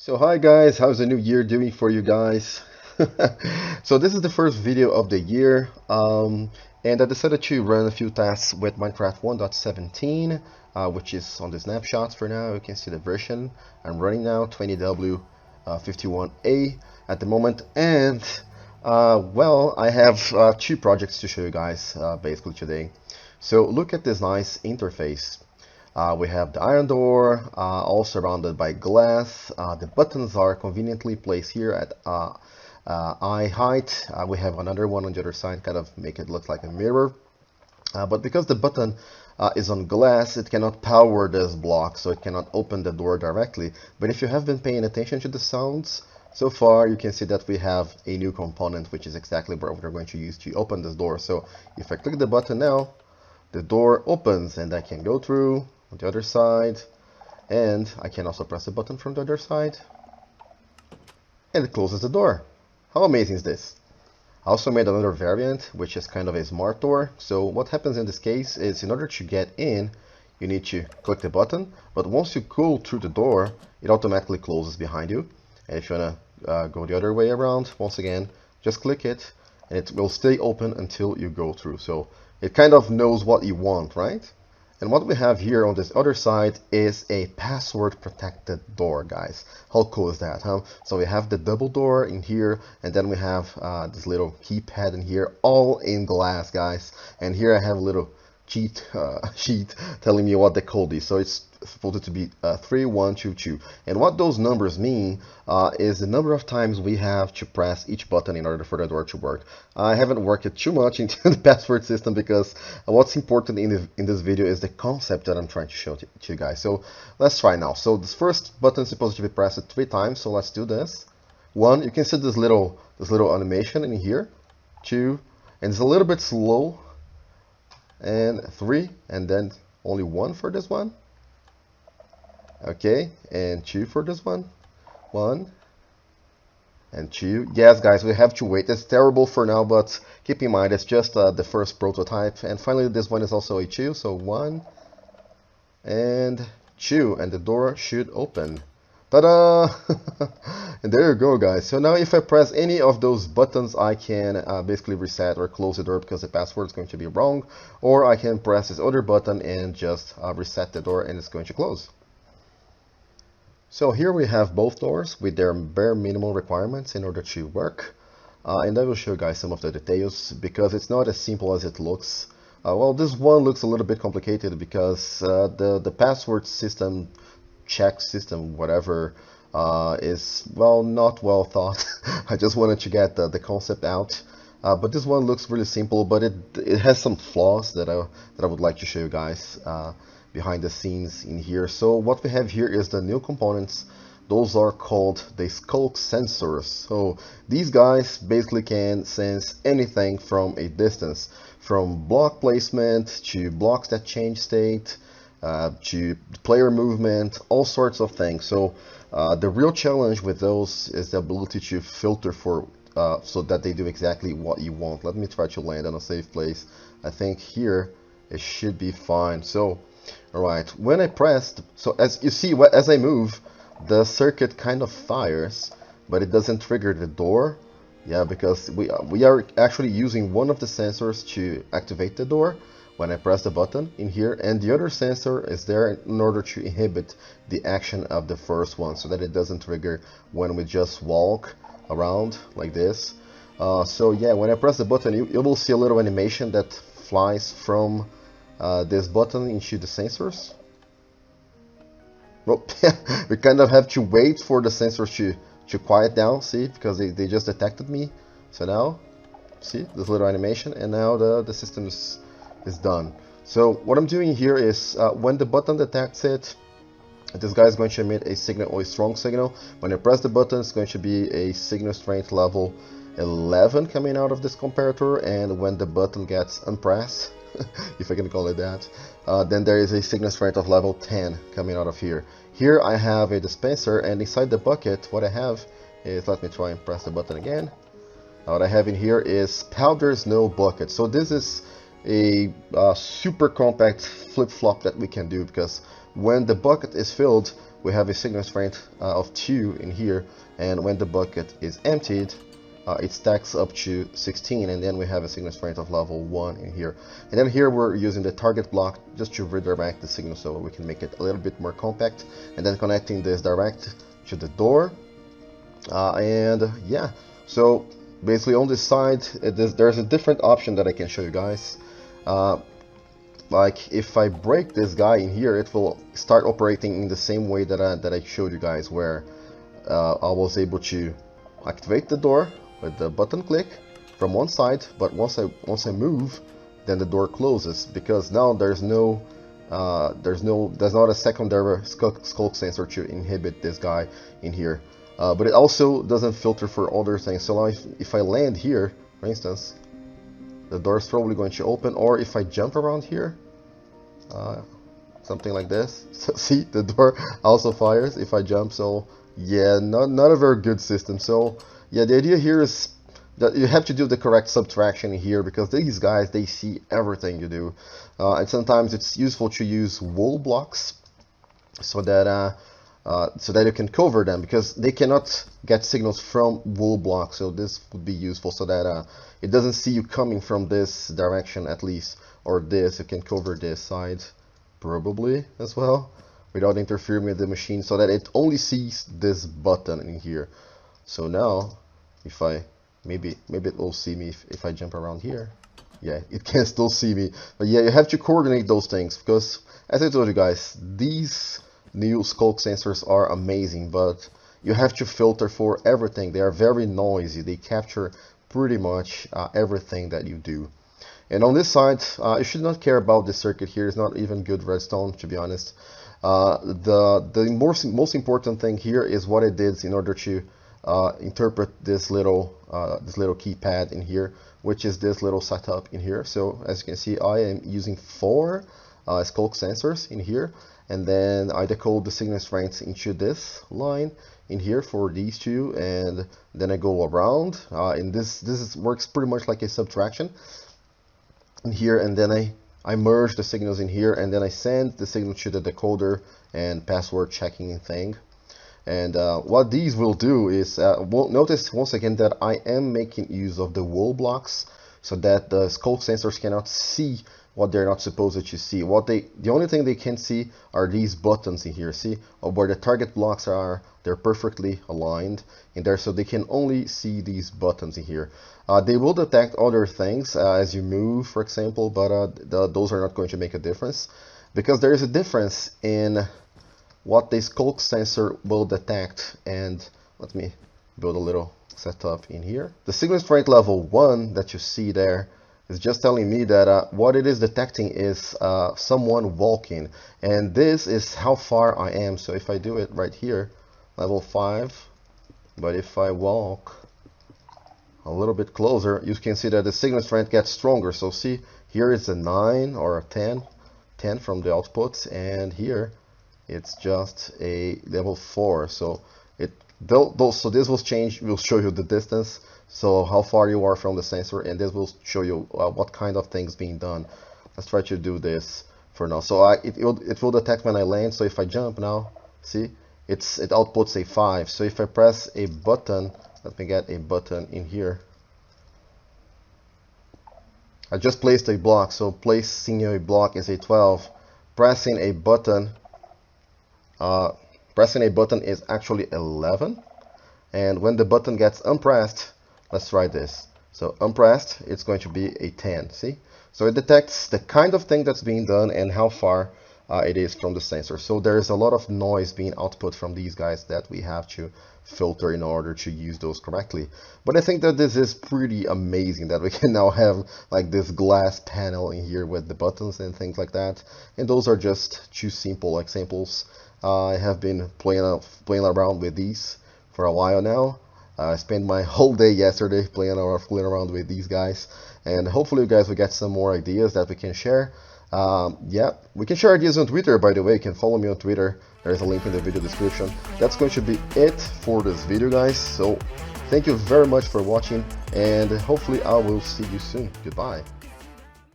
So hi guys, how's the new year doing for you guys? So this is the first video of the year, and I decided to run a few tests with Minecraft 1.17, which is on the snapshots for now. You can see the version I'm running now, 20W51A at the moment, and well, I have two projects to show you guys basically today. So look at this nice interface. We have the iron door, all surrounded by glass. The buttons are conveniently placed here at eye height. We have another one on the other side, kind of make it look like a mirror. But because the button is on glass, it cannot power this block, so it cannot open the door directly. But if you have been paying attention to the sounds, so far you can see that we have a new component, which is exactly what we're going to use to open this door. So if I click the button now, the door opens and I can go through on the other side, and I can also press the button from the other side and it closes the door. How amazing is this? I also made another variant, which is kind of a smart door. So what happens in this case is, in order to get in, you need to click the button, but once you go through the door, it automatically closes behind you. And if you want to go the other way around, once again, just click it and it will stay open until you go through. So it kind of knows what you want, right? And what we have here on this other side is a password protected door, guys. How cool is that, huh? So we have the double door in here, and then we have this little keypad in here, all in glass, guys. And here I have a little cheat sheet telling me what the code is. So it's supposed to be 3122. And what those numbers mean is the number of times we have to press each button in order for the door to work. I haven't worked it too much into the password system because what's important in this video is the concept that I'm trying to show to you guys. So let's try now. So this first button is supposed to be pressed 3 times. So let's do this. 1, you can see this little animation in here. 2, and it's a little bit slow. And 3, and then only 1 for this one. Okay, and 2 for this one. 1 and 2. Yes, guys, we have to wait. It's terrible for now, but keep in mind it's just the first prototype. And finally, this one is also a 2. So 1 and 2, and the door should open. Ta-da! And there you go, guys. So now if I press any of those buttons, I can basically reset or close the door because the password is going to be wrong. Or I can press this other button and just reset the door and it's going to close. So here we have both doors with their bare minimum requirements in order to work. And I will show you guys some of the details because it's not as simple as it looks. Well, this one looks a little bit complicated because the password system, check system, whatever, is, well, not well thought. I just wanted to get the concept out. But this one looks really simple, but it has some flaws that I would like to show you guys behind the scenes in here. So what we have here is the new components. Those are called the Skulk Sensors. So these guys basically can sense anything from a distance, from block placement to blocks that change state, to player movement, all sorts of things. So the real challenge with those is the ability to filter for so that they do exactly what you want. Let me try to land on a safe place. I think here it should be fine. So all right, when I pressed, so as you see, as I move, the circuit kind of fires, but it doesn't trigger the door. Yeah, because we are actually using one of the sensors to activate the door when I press the button in here, and the other sensor is there in order to inhibit the action of the first one so that it doesn't trigger when we just walk around like this. So yeah, when I press the button, you will see a little animation that flies from this button into the sensors. Well, we kind of have to wait for the sensors to quiet down, see, because they just detected me. So now, see, this little animation, and now the system is done. So what I'm doing here is when the button detects it, this guy is going to emit a signal, or a strong signal. When I press the button, it's going to be a signal strength level 11 coming out of this comparator, and when the button gets unpressed, if I can call it that, then there is a signal strength of level 10 coming out of here. Here I have a dispenser, and inside the bucket, what I have is, let me try and press the button again. What I have in here is powder snow bucket. So this is a super compact flip-flop that we can do, because when the bucket is filled, we have a signal strength of 2 in here, and when the bucket is emptied, it stacks up to 16, and then we have a signal strength of level 1 in here. And then here we're using the target block just to redirect the signal so we can make it a little bit more compact, and then connecting this direct to the door. And yeah, so basically on this side, there's a different option that I can show you guys. Like if I break this guy in here, it will start operating in the same way that I showed you guys, where I was able to activate the door with the button click from one side, but once I move, then the door closes, because now there's not a secondary Skulk sensor to inhibit this guy in here. But it also doesn't filter for other things. So if I land here, for instance, the door is probably going to open, or if I jump around here, something like this. So see, the door also fires if I jump. So yeah, not a very good system. So yeah, the idea here is that you have to do the correct subtraction here, because these guys, they see everything you do, and sometimes it's useful to use wool blocks so that you can cover them, because they cannot get signals from wool blocks. So this would be useful so that it doesn't see you coming from this direction at least, or this. You can cover this side probably as well without interfering with the machine, so that it only sees this button in here. So now if I maybe it will see me if I jump around here. Yeah, it can still see me. But yeah, you have to coordinate those things, because as I told you guys, these new Skulk sensors are amazing, but you have to filter for everything. They are very noisy. They capture pretty much everything that you do. And on this side, you should not care about this circuit here. It's not even good redstone, to be honest. The most important thing here is what it did in order to interpret this little keypad in here, which is this little setup in here. So as you can see, I am using 4 Skulk sensors in here, and then I decode the signal strengths into this line in here for these 2, and then I go around, and this works pretty much like a subtraction in here, and then I merge the signals in here, and then I send the signal to the decoder and password checking thing. And what these will do is, notice once again that I am making use of the wool blocks, so that the Skulk sensors cannot see what they're not supposed to see. The only thing they can see are these buttons in here. See, where the target blocks are, they're perfectly aligned in there, so they can only see these buttons in here. They will detect other things as you move, for example, but those are not going to make a difference, because there is a difference in what the Skulk sensor will detect. And let me build a little setup in here. The signal strength level 1 that you see there is just telling me that what it is detecting is someone walking, and this is how far I am. So if I do it right here, level 5, but if I walk a little bit closer, you can see that the signal strength gets stronger. So see, here is a 9 or a 10 from the output, and here it's just a level 4. So so this will show you the distance, so how far you are from the sensor, and this will show you what kind of things being done. Let's try to do this for now. So it will detect when I land. So if I jump now, see, it outputs a 5. So if I press a button, let me get a button in here. I just placed a block, so placing a block is a 12. Pressing a button is actually 11. And when the button gets unpressed, let's try this. So unpressed, it's going to be a 10. See? So it detects the kind of thing that's being done and how far it is from the sensor. So there's a lot of noise being output from these guys that we have to filter in order to use those correctly. But I think that this is pretty amazing that we can now have like this glass panel in here with the buttons and things like that. And those are just 2 simple examples. I have been playing around with these for a while now. I spent my whole day yesterday playing around with these guys, and hopefully you guys will get some more ideas that we can share. Yeah, we can share ideas on Twitter, by the way. You can follow me on Twitter. There's a link in the video description. That's going to be it for this video, guys. So thank you very much for watching, and hopefully I will see you soon. Goodbye.